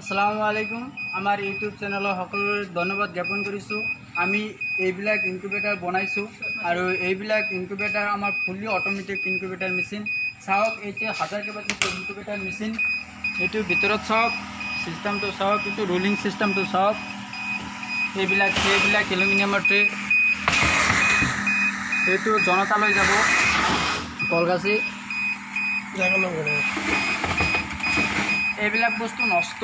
আসসালামু আলাইকুম। আমাৰ ইউটিউব চেনেলৰ সকলোৰে ধন্যবাদ জ্ঞাপন কৰিছোঁ। আমি এইবিলাক ইনকুবেটাৰ বনাইছোঁ আৰু এইবিলাক ইনকুবেটাৰ আমাৰ ফুল্লি অটোমেটিক ইনকুবেটাৰ মেচিন। চাওক, এতিয়া 1000 কেপাচিটিৰ ইনকুবেটাৰ মেচিন। এইটোৰ ভিতৰত চাওক, চিষ্টেমটো চাওক, এইটো ৰোলিং চিষ্টেমটো চাওক। এইবিলাক এলুমিনিয়ামৰ ট্ৰে। এইটো জনতালৈ যাব কলগাছি। এইবিলাক বস্তু নষ্ট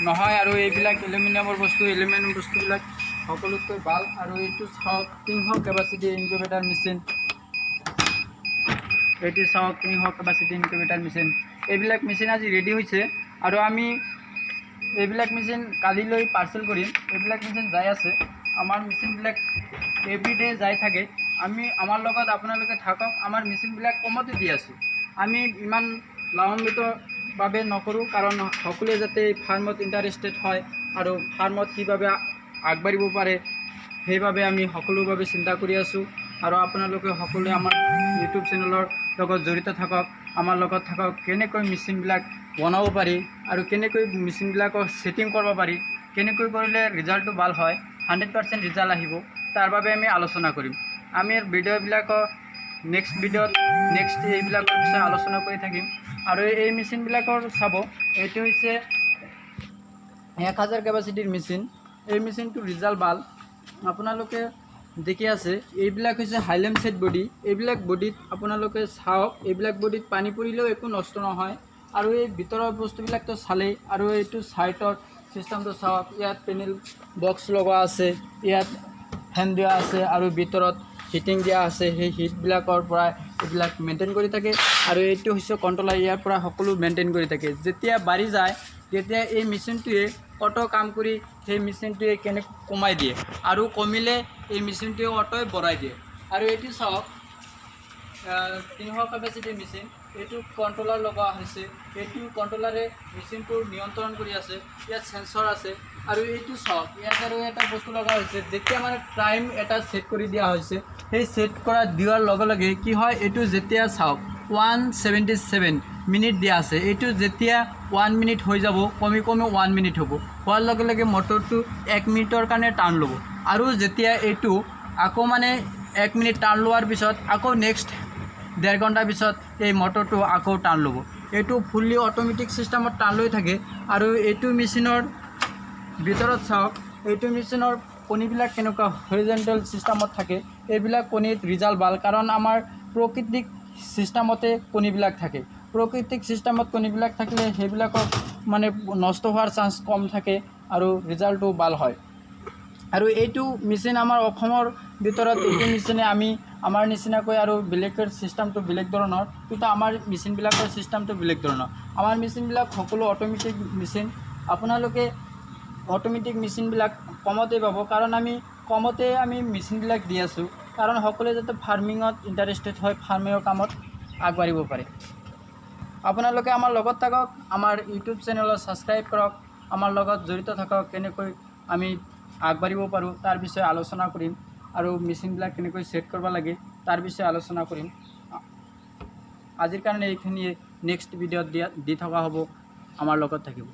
নহয় আৰু এইবিলাক এলুমিনিয়ামৰ বস্তুবিলাক সকলোতকৈ ভাল। আৰু এইটো চাওক 300 কেপাচিটিৰ ইনকুবেটাৰ মেচিন। এইটো চাওক 300 কেপাচিটিৰ ইনকুবেটাৰ মেচিন। এইবিলাক মেচিন আজি ৰেডি হৈছে আৰু আমি এইবিলাক মেচিন কালিলৈ পাৰ্চেল কৰিম। এইবিলাক মেচিন যাই আছে, আমাৰ মেচিনবিলাক এভৰিডে যাই থাকে। আমাৰ লগত আপোনালোকে থাকক। আমাৰ মেচিনবিলাক কমতে দি আছোঁ। আমি ইমান লাভান্বিতভাৱে নকৰোঁ, কাৰণ সকলোৱে যাতে ফাৰ্মত ইণ্টাৰেষ্টেড হয় আৰু ফাৰ্মত কিভাৱে আগবাঢ়িব পাৰে, সেইবাবে আমি সকলোভাৱে চিন্তা কৰি আছোঁ। আৰু আপোনালোকে সকলোৱে আমাৰ ইউটিউব চেনেলৰ লগত জড়িত থাকক, আমাৰ লগত থাকক। কেনেকৈ মেচিনবিলাক বনাব পাৰি আৰু কেনেকৈ মেচিনবিলাকৰ ছেটিং কৰিব পাৰি, কেনেকৈ কৰিলে ৰিজাল্টটো ভাল হয়, 100% ৰিজাল্ট আহিব, তাৰ বাবে আমি আলোচনা কৰিম। আমি ভিডিঅ'বিলাকৰ নেক্সট এইবিলাকৰ বিষয়ে আলোচনা কৰি থাকিম। আৰু এই মেচিনবিলাকৰ চাব, এইটো হৈছে 1000 কেপাচিটিৰ মেচিন। এই মেচিনটোৰ ৰিজাল্ট ভাল, আপোনালোকে দেখি আছে। এইবিলাক হৈছে হাইলেম ছেট বডি। এইবিলাক বডিত আপোনালোকে চাওক, এইবিলাক বডিত পানী পৰিলেও একো নষ্ট নহয়। আৰু এই ভিতৰৰ বস্তুবিলাকতো চালেই। আৰু এইটো চাইটৰ চিষ্টেমটো চাওক, ইয়াত পেনেল বক্স লগোৱা আছে, ইয়াত ফেন দিয়া আছে আৰু ভিতৰত হিটিং দিয়া আছে। সেই হিটবিলাকৰ পৰা এইবিলাক মেইনটেইন কৰি থাকে। আৰু এইটো হৈছে কণ্ট্ৰলাৰ, ইয়াৰ পৰা সকলো মেইনটেইন কৰি থাকে। যেতিয়া বাঢ়ি যায় তেতিয়া এই মেচিনটোৱে অটো কাম কৰি সেই মেচিনটোৱে কমাই দিয়ে, আৰু কমিলে এই মেচিনটোৱে অটোই বঢ়াই দিয়ে। আৰু এইটো চাওক 300 কেপাচিটিৰ মেচিন। এইটো কণ্ট্ৰলাৰ লগোৱা হৈছে। এইটো কণ্ট্ৰলাৰে মেচিনটো নিয়ন্ত্ৰণ কৰি আছে। ইয়াত সেন্সৰ আছে। আৰু এইটো চাওক, ইয়াত আৰু এটা বস্তু লগা হৈছে। যেতিয়া মানে টাইম এটা ছেট কৰি দিয়া হৈছে, সেই ছেট কৰা দিয়াৰ লগে লগে কি হয়, এইটো যেতিয়া চাওক 177 মিনিট দিয়া আছে। এইটো যেতিয়া 1 মিনিট হৈ যাব, কমি 1 মিনিট হ'ব, হোৱাৰ লগে লগে মটৰটো 1 মিনিটৰ কাৰণে টাৰ্ণ ল'ব। আৰু যেতিয়া এইটো আকৌ মানে 1 মিনিট টাৰ্ণ লোৱাৰ পিছত আকৌ নেক্সট 1.5 ঘণ্টাৰ পিছত এই মটৰটো আকৌ টাৰ্ণ ল'ব। এইটো ফুল্লি অটোমেটিক চিষ্টেমত টাৰ্ণ লৈ থাকে। আৰু এইটো মেচিনৰ ভিতৰত চাওক, এইটো মেচিনৰ কণীবিলাক কেনেকুৱা হৰিজেণ্টেল চিষ্টেমত থাকে। এইবিলাক কণীত ৰিজাল্ট ভাল, কাৰণ আমাৰ প্ৰাকৃতিক চিষ্টেমতে কণীবিলাক থাকে। প্ৰাকৃতিক চিষ্টেমত কণীবিলাক থাকিলে সেইবিলাকক মানে নষ্ট হোৱাৰ চান্স কম থাকে আৰু ৰিজাল্টটো ভাল হয়। আৰু এইটো মেচিন আমাৰ অসমৰ ভিতৰত এইটো মেচিনে আমাৰ নিচিনাকৈ, আৰু বেলেগৰ চিষ্টেমটো বেলেগ ধৰণৰ, কিন্তু আমাৰ মেচিনবিলাকৰ চিষ্টেমটো বেলেগ ধৰণৰ। আমাৰ মেচিনবিলাক সকলো অটোমেটিক মেচিন। আপোনালোকে অটোমেটিক মেচিনবিলাক কমতে পাব, কাৰণ আমি কমতে মেচিনবিলাক দি আছোঁ, কাৰণ সকলোৱে যাতে ফাৰ্মিঙত ইণ্টাৰেষ্টেড হয়, ফাৰ্মিঙৰ কামত আগবাঢ়িব পাৰে। আপোনালোকে আমাৰ লগত থাকক, আমাৰ ইউটিউব চেনেলত ছাবস্ক্ৰাইব কৰক, আমাৰ লগত জড়িত থাকক। কেনেকৈ আমি আগবাঢ়িব পাৰোঁ তাৰ বিষয়ে আলোচনা কৰিম, আৰু মেচিনবিলাক কেনেকৈ ছেট কৰিব লাগে তাৰ বিষয়ে আলোচনা কৰিম। আজিৰ কাৰণে এইখিনিয়ে। নেক্সট ভিডিঅ'ত দি থকা হ'ব। আমাৰ লগত থাকিব।